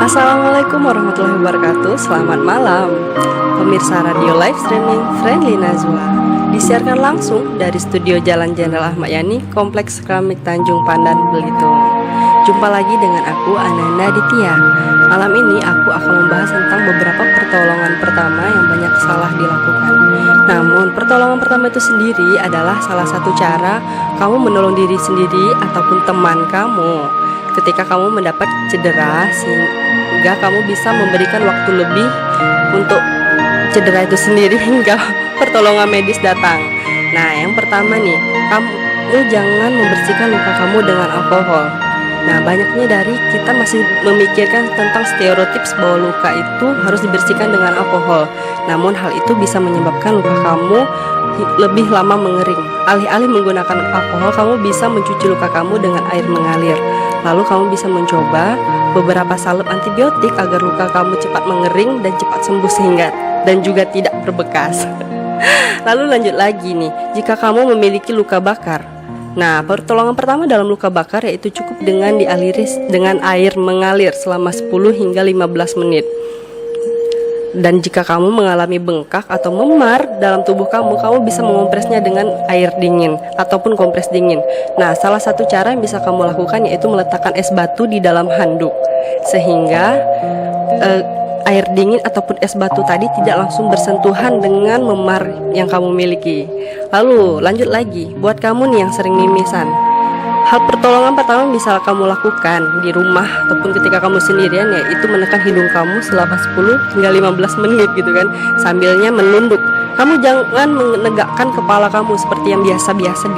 Assalamualaikum warahmatullahi wabarakatuh. Selamat malam pemirsa radio live streaming Friendly Najwa. Disiarkan langsung dari studio Jalan Jenderal Ahmad Yani, Kompleks Keramik Tanjung Pandan, Belitung. Jumpa lagi dengan aku, Ananda Ditya. Malam ini aku akan membahas tentang beberapa pertolongan pertama yang banyak salah dilakukan. Namun pertolongan pertama itu sendiri adalah salah satu cara kamu menolong diri sendiri ataupun teman kamu ketika kamu mendapat cedera, sehingga kamu bisa memberikan waktu lebih untuk cedera itu sendiri hingga pertolongan medis datang. Nah, yang pertama nih, kamu jangan membersihkan luka kamu dengan alkohol. Nah, banyaknya dari kita masih memikirkan tentang stereotip bahwa luka itu harus dibersihkan dengan alkohol. Namun hal itu bisa menyebabkan luka kamu lebih lama mengering. Alih-alih menggunakan alkohol, kamu bisa mencuci luka kamu dengan air mengalir. Lalu kamu bisa mencoba beberapa salep antibiotik agar luka kamu cepat mengering dan cepat sembuh dan juga tidak berbekas. Lalu lanjut lagi nih, jika kamu memiliki luka bakar. Nah, pertolongan pertama dalam luka bakar yaitu cukup dengan dialiri dengan air mengalir selama 10 hingga 15 menit. Dan jika kamu mengalami bengkak atau memar dalam tubuh kamu, kamu bisa mengompresnya dengan air dingin ataupun kompres dingin. Nah, salah satu cara yang bisa kamu lakukan yaitu meletakkan es batu di dalam handuk, sehingga air dingin ataupun es batu tadi tidak langsung bersentuhan dengan memar yang kamu miliki. Lalu lanjut lagi, buat kamu nih yang sering mimisan, hal pertolongan pertama bisa kamu lakukan di rumah ataupun ketika kamu sendirian, yaitu menekan hidung kamu selama 10 hingga 15 menit gitu kan, sambilnya menunduk. Kamu jangan menegakkan kepala kamu seperti yang biasa-biasa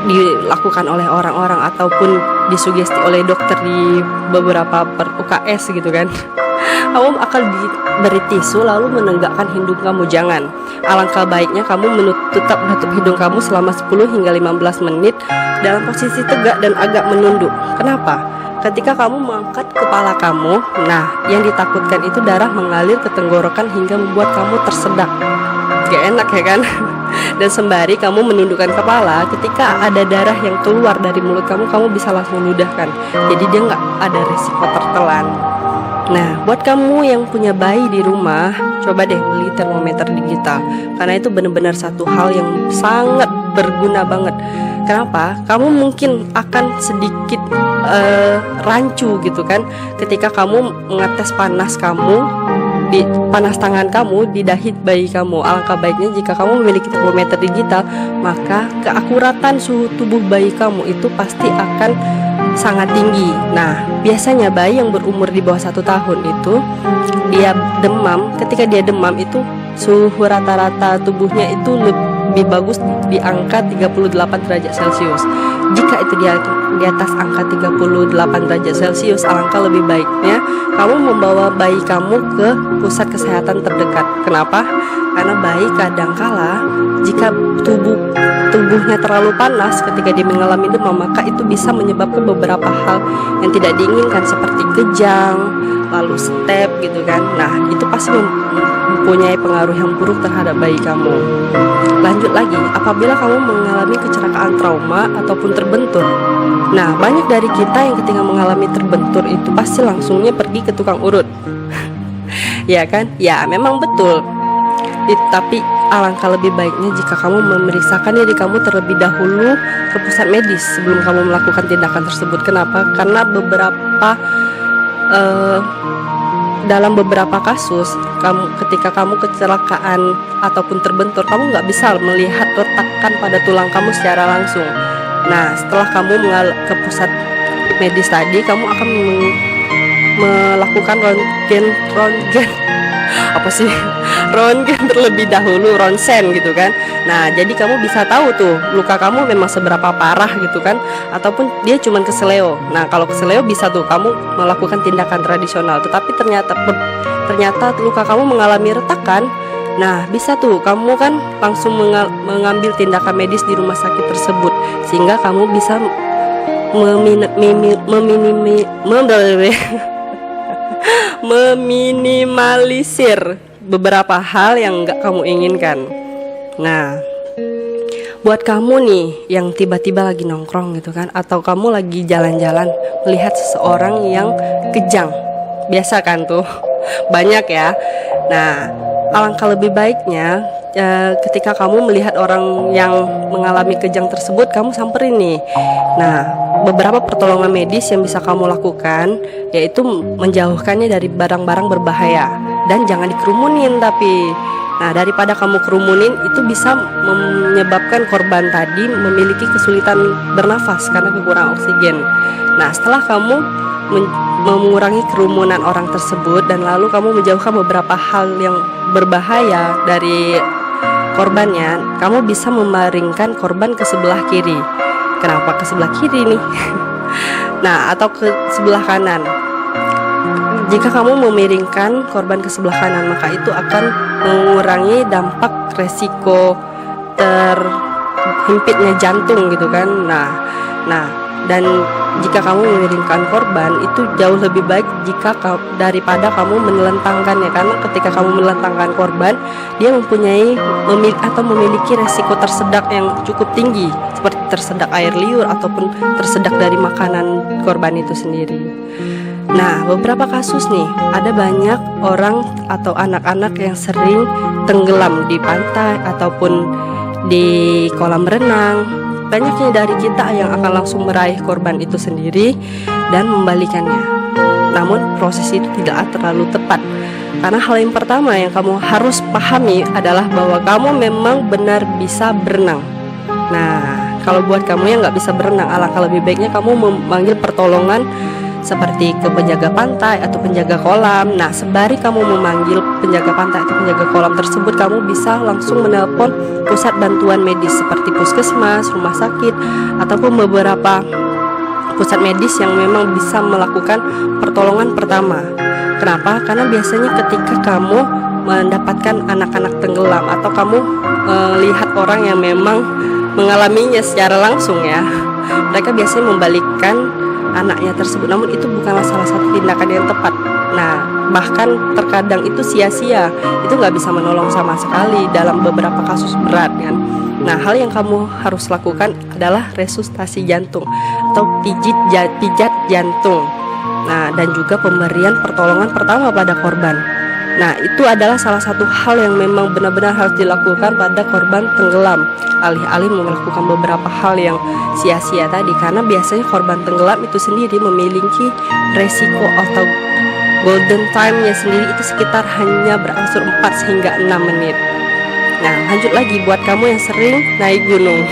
dilakukan oleh orang-orang ataupun disugesti oleh dokter di beberapa UKS gitu kan. Kamu akan diberi tisu lalu menegakkan hidung kamu, jangan. Alangkah baiknya kamu tetap menutup hidung kamu selama 10 hingga 15 menit dalam posisi tegak dan agak menunduk. Kenapa? Ketika kamu mengangkat kepala kamu, nah yang ditakutkan itu darah mengalir ke tenggorokan hingga membuat kamu tersedak. Gak enak ya kan? Dan sembari kamu menundukkan kepala, ketika ada darah yang keluar dari mulut kamu, kamu bisa langsung ludahkan. Jadi dia nggak ada resiko tertelan. Nah, buat kamu yang punya bayi di rumah, coba deh beli termometer digital, karena itu benar-benar satu hal yang sangat berguna banget. Kenapa? Kamu mungkin akan sedikit rancu gitu kan, ketika kamu mengetes panas tangan kamu di dahi bayi kamu. Alangkah baiknya jika kamu memiliki termometer digital, maka keakuratan suhu tubuh bayi kamu itu pasti akan sangat tinggi. Nah, biasanya bayi yang berumur di bawah 1 tahun itu dia demam. Ketika dia demam itu suhu rata-rata tubuhnya itu lebih bagus di angka 38 derajat Celcius. Jika itu di atas angka 38 derajat Celcius, alangkah lebih baiknya kamu membawa bayi kamu ke pusat kesehatan terdekat. Kenapa? Karena bayi kadangkala jika tubuhnya terlalu panas ketika dia mengalami demam, maka itu bisa menyebabkan beberapa hal yang tidak diinginkan seperti kejang, lalu step gitu kan. Nah, itu pasti mempunyai pengaruh yang buruk terhadap bayi kamu. Lanjut lagi, apabila kamu mengalami kecelakaan trauma ataupun terbentur. Nah, banyak dari kita yang ketika mengalami terbentur itu pasti langsungnya pergi ke tukang urut. Ya kan? Ya, memang betul. Tapi alangkah lebih baiknya jika kamu memeriksakan diri kamu terlebih dahulu ke pusat medis sebelum kamu melakukan tindakan tersebut. Kenapa? Karena dalam beberapa kasus, ketika kamu kecelakaan ataupun terbentur, kamu nggak bisa melihat retakan pada tulang kamu secara langsung. Nah, setelah kamu ke pusat medis tadi, kamu akan melakukan röntgen terlebih dahulu, ronsen gitu kan. Nah, jadi kamu bisa tahu tuh luka kamu memang seberapa parah gitu kan, ataupun dia cuman keseleo. Nah, kalau keseleo bisa tuh kamu melakukan tindakan tradisional. Tetapi ternyata luka kamu mengalami retakan. Nah, bisa tuh kamu kan langsung mengambil tindakan medis di rumah sakit tersebut, sehingga kamu bisa meminimalisir beberapa hal yang nggak kamu inginkan. Nah, buat kamu nih yang tiba-tiba lagi nongkrong gitu kan, atau kamu lagi jalan-jalan melihat seseorang yang kejang, biasa kan tuh. Banyak ya. Nah, alangkah lebih baiknya ketika kamu melihat orang yang mengalami kejang tersebut, kamu samperin nih. Nah, beberapa pertolongan medis yang bisa kamu lakukan yaitu menjauhkannya dari barang-barang berbahaya dan jangan dikerumunin tapi. Nah, daripada kamu kerumunin itu bisa menyebabkan korban tadi memiliki kesulitan bernafas karena kekurangan oksigen. Nah, setelah kamu mengurangi kerumunan orang tersebut dan lalu kamu menjauhkan beberapa hal yang berbahaya dari korbannya, kamu bisa memaringkan korban ke sebelah kiri. Kenapa ke sebelah kiri nih? Nah, atau ke sebelah kanan. Jika kamu memiringkan korban ke sebelah kanan, maka itu akan mengurangi dampak resiko terhimpitnya jantung gitu kan. Nah, dan jika kamu memiringkan korban itu jauh lebih baik jika daripada kamu menelentangkannya, karena ketika kamu menelentangkan korban, dia memiliki resiko tersedak yang cukup tinggi, seperti tersedak air liur ataupun tersedak dari makanan korban itu sendiri. Nah, beberapa kasus nih, ada banyak orang atau anak-anak yang sering tenggelam di pantai ataupun di kolam renang. Banyaknya dari kita yang akan langsung meraih korban itu sendiri dan membalikannya. Namun proses itu tidak terlalu tepat, karena hal yang pertama yang kamu harus pahami adalah bahwa kamu memang benar bisa berenang. Nah, kalau buat kamu yang nggak bisa berenang, alangkah lebih baiknya kamu memanggil pertolongan seperti ke penjaga pantai atau penjaga kolam. Nah, sembari kamu memanggil penjaga pantai atau penjaga kolam tersebut, kamu bisa langsung menelpon pusat bantuan medis seperti puskesmas, rumah sakit, ataupun beberapa pusat medis yang memang bisa melakukan pertolongan pertama. Kenapa? Karena biasanya ketika kamu mendapatkan anak-anak tenggelam atau kamu lihat orang yang memang mengalaminya secara langsung ya, mereka biasanya membalikkan anaknya tersebut, namun itu bukanlah salah satu tindakan yang tepat. Nah, bahkan terkadang itu sia-sia, itu nggak bisa menolong sama sekali dalam beberapa kasus berat kan. Nah, hal yang kamu harus lakukan adalah resusitasi jantung atau pijat jantung. Nah, dan juga pemberian pertolongan pertama pada korban. Nah, itu adalah salah satu hal yang memang benar-benar harus dilakukan pada korban tenggelam, alih-alih melakukan beberapa hal yang sia-sia tadi, karena biasanya korban tenggelam itu sendiri memiliki resiko atau golden time-nya sendiri itu sekitar hanya berangsur 4 hingga 6 menit. Nah, lanjut lagi buat kamu yang sering naik gunung.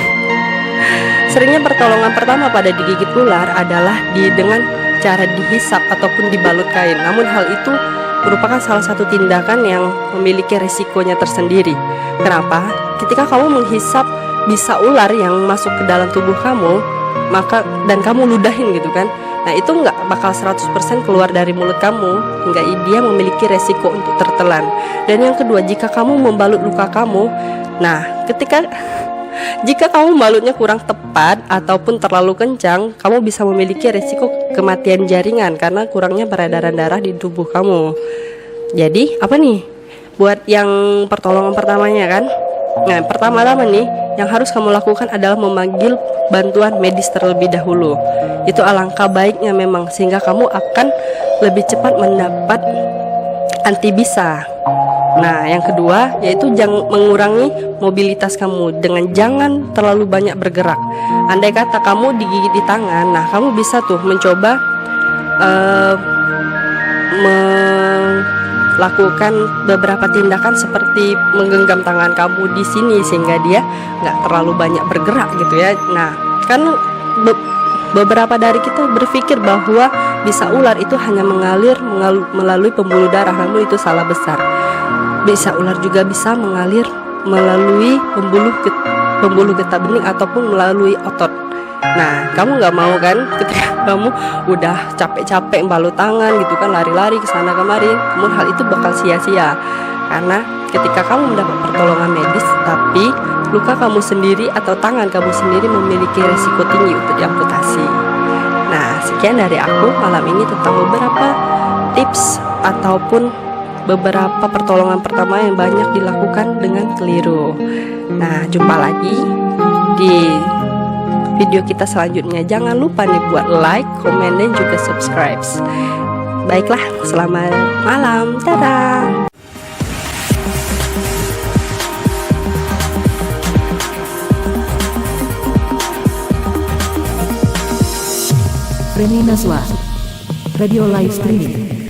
Seringnya pertolongan pertama pada digigit ular adalah dengan cara dihisap ataupun dibalut kain. Namun hal itu merupakan salah satu tindakan yang memiliki resikonya tersendiri. Kenapa? Ketika kamu menghisap bisa ular yang masuk ke dalam tubuh kamu, maka dan kamu ludahin gitu kan. Nah, itu nggak bakal 100% keluar dari mulut kamu, hingga dia memiliki resiko untuk tertelan. Dan yang kedua, jika kamu membalut luka kamu, nah jika kamu membalutnya kurang tepat ataupun terlalu kencang, kamu bisa memiliki resiko kematian jaringan karena kurangnya peredaran darah di tubuh kamu. Jadi apa nih buat yang pertolongan pertamanya kan? Nah, pertama-tama nih yang harus kamu lakukan adalah memanggil bantuan medis terlebih dahulu. Itu alangkah baiknya memang, sehingga kamu akan lebih cepat mendapat antibisa. Nah, yang kedua yaitu mengurangi mobilitas kamu dengan jangan terlalu banyak bergerak. Andai kata kamu digigit di tangan, nah kamu bisa tuh mencoba melakukan beberapa tindakan seperti menggenggam tangan kamu di sini sehingga dia nggak terlalu banyak bergerak gitu ya. Nah, kan beberapa dari kita berpikir bahwa bisa ular itu hanya mengalir melalui pembuluh darah, namun itu salah besar. Bisa ular juga bisa mengalir melalui pembuluh getah bening ataupun melalui otot. Nah, kamu nggak mau kan ketika kamu udah capek-capek balut tangan gitu kan, lari-lari ke sana kemari, namun hal itu bakal sia-sia karena ketika kamu mendapat pertolongan medis tapi luka kamu sendiri atau tangan kamu sendiri memiliki resiko tinggi untuk diamputasi. Nah, sekian dari aku malam ini tentang beberapa tips ataupun beberapa pertolongan pertama yang banyak dilakukan dengan keliru. Nah, jumpa lagi di video kita selanjutnya. Jangan lupa nih buat like, komen, dan juga subscribe. Baiklah, selamat malam. Dadah. Friendly Najwa Radio Live Streaming.